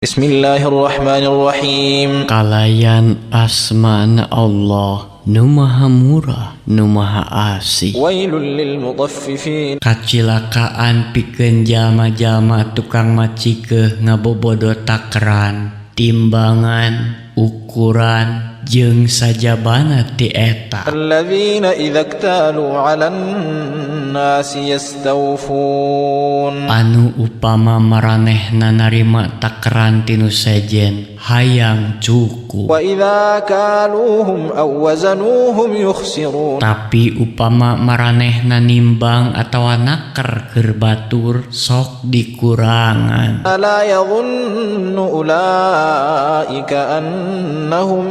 Bismillahirrahmanirrahim. Kalayan asmana Allah nu maha murah nu maha asih. Wailul lil mutaffifin. Kacilakaan pikeun jalma-jalma tukang macikeun ngabobodo takaran, timbangan, ukuran jeung sajabana ti eta. Alladzina idza iktalu 'alan nasi yastawfun. Anu upama maranehna narima takaran tinu sejen hayang cukup. Wa idza kaluhum aw wazanuhum yukhsirun. Tapi upama maranehna nimbang atawa naker keur batur sok dikurangan. Ala yadhunnu ulaika annahum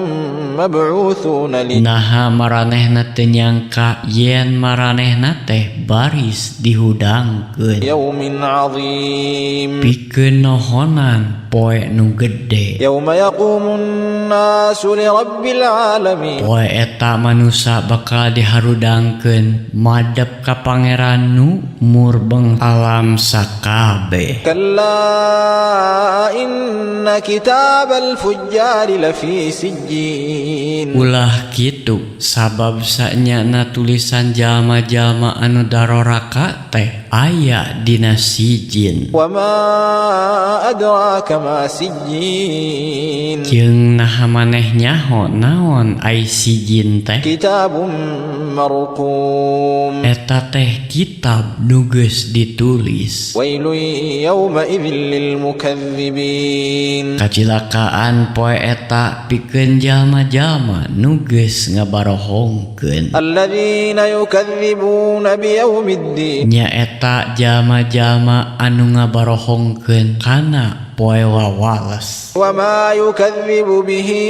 mab'utsuna li. Naha maranehna teu nyangka yen maranehna teh baris dihudangkeun Yaumin 'adzim. pikeun nohonan poe nu gede. Yauma yaqumun nasu li rabbil alamin. Poe eta manusia bakal diharudangkeun madep ka pangeran nu murbeng alam sakabeh. Kalla inna kitabal fujjari lafi sijjin. Ulah kitu sabab sanyana tulisan jalma-jalma anu daroraka teh aya dina sijin. Wa ma adraka ma sijjin. Jeung naha maneh nyaho naon ai sijin teh? Kitabun marqum. Eta teh kitab nu geus ditulis. Wailun yawma idzil lil mukadzibin. Kacilakaan poe eta pikeun jalma-jalma nu geus ngabarohongkeun. Alladzina yukadzibuna biyaumiddin. Nya eta jalma-jalma anu ngabarohongkeun kana poe wawales. Wa ma yukadzibu bihi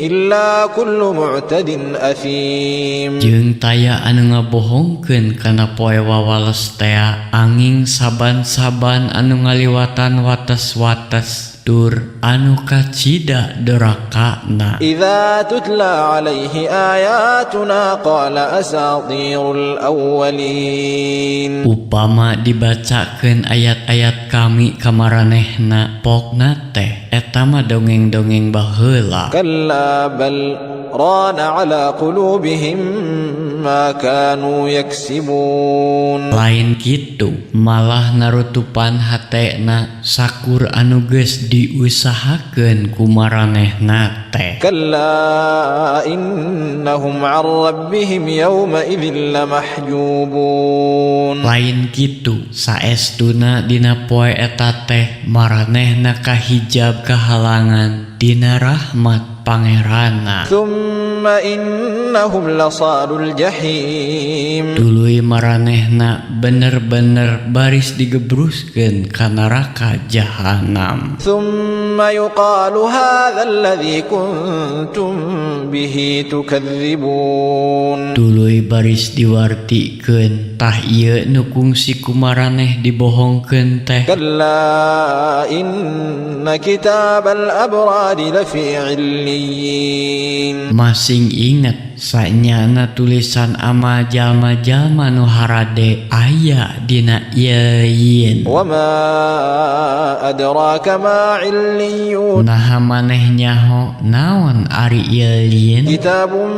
illa kullu mu'tadin athim. Jeung taya anu ngabohongkeun kana poe wawales teh anging saban-saban anu ngaliwatan wates-wates tur anu kacida dorakana. Idza tutla alaihi ayatuna qala asatirul awwalin. Upama dibacakeun ayat-ayat kami ka maranehna pokna teh eta mah dongeng-dongeng baheula. Kalla bal rana ala qulubihim ma kanu yaksibun. Lain kitu malah narutupan hatena sakur anu geus diusahakeun ku maranehna teh. Kalla innahum 'an rabbihim yawma idzin lamahjubun. Lain kitu saestuna dina poe eta teh maranehna kahijab kahalangan dina rahmat pangeranna. Thumma innahum lasalul jahim. Tuluy maranehna bener-bener baris digebruskeun ka neraka jahanam. Thumma yuqalu hadza alladhi kuntum bihi tukadzibun. Tuluy baris diwartikeun tah ieu nu kungsi ku maraneh dibohongkeun teh. Kalla inna kitabal abrari lafi 'illiyin. Masing inget sanyana tulisan ama jalma-jalma nu harade aya dina yeyin. Wa ma adraka ma 'illiyun. Naha maneh nyaho naon ari yeyin? Kitabun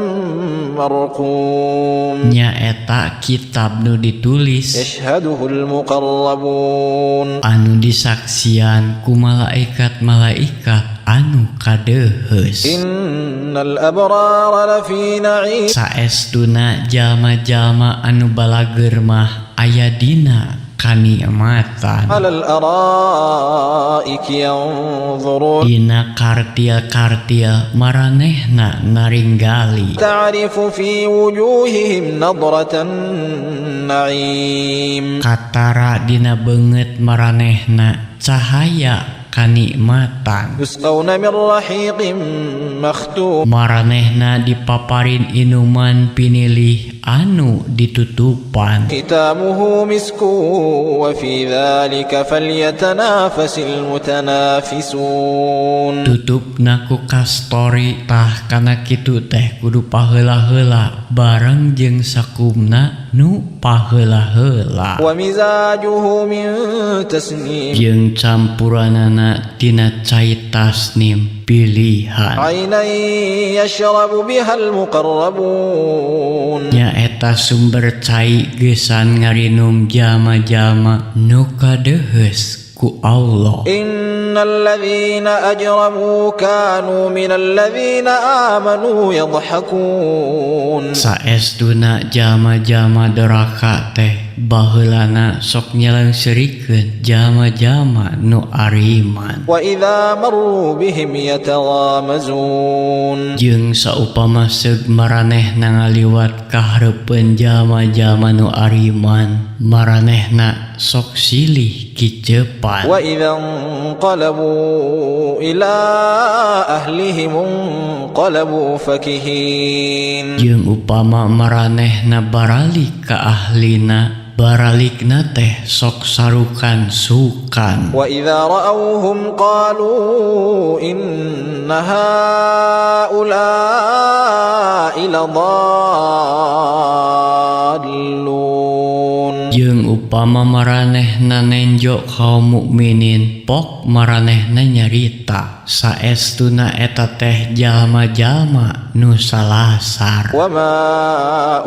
marqum. Nya eta kitab nu ditulis Yashhaduhul muqarrabun. anu disaksian ku malaikat-malaikat anu kadeuheus. Innal abrara lafi na'im. Saestuna jalma-jalma anu balageur mah aya dina kanikmatan. Alal araiki yanzurun. Dina kartil-kartil maranehna naringgali. Ta'rifu fi wujuhihim nadratan na'im. Katara dina beungeut maranehna cahaya kanikmatan. Yusqawna min rahiqin makhtum. Maranehna dipaparin inuman pinilih anu ditutupan. Khitamuhu misku wa fi dhalika falyatanafasil mutanafisun. Tutupna ku kastori tah kana kitu teh kudu paheula-heula bareng jeung sakumna nu paheula-heula. Wa mizajuhu min tasnim. Jeung campuranana manehna tina cai tasnim pilihan. عينا يشرب بها المقربون Nya eta sumber cai gesan ngarinum jama-jama nu kadehes ku Allah. إن الذين أجرموا كانوا من الذين آمنوا يضحكون Saestuna jama-jama doraka teh baheulana sok nyelengsirikeun jama-jama nu ariman. وإذا مروا بهم يتغامزون Jeung saupama seug maranehna ngaliwat ka hareupeun jama-jama nu ariman, maranehna sok silih kicepat. وإذا انقلبوا إلى أهلهم انقلبوا فكهين Jeung upama maranehna baralik ka ahlina, baralikna teh sok sarukan sukan. وإذا رأوهم قالوا إن هؤلاء لضالون Jeung upama maranehna nenjo kaum mukminin, pok maranehna nyarita saestuna eta teh jalma-jalma nu salasar. وما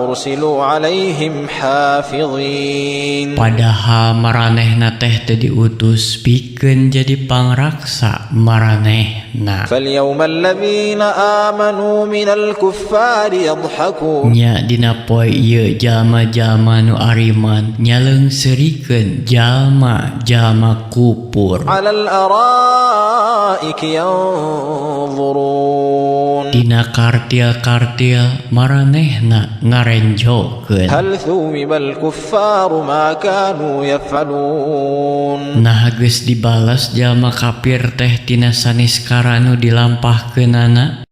أرسلوا عليهم حافظين Padahal maranehna teh teu diutus pikeun jadi pangraksa maranehna. فاليوم الذين آمنوا من الكفار يضحكون Nya dina poe ieu jalma-jalma nu ariman nyaleungsirikeun jalma-jalma kupur. على الأرائك ينظرون Dina kartil-kartil maranehna ngarenjokeun. هل ثوب الكفار ما كانوا يفعلون Nah geus dibalas jalma kafir teh tina sanis karanu dilampahkeunana.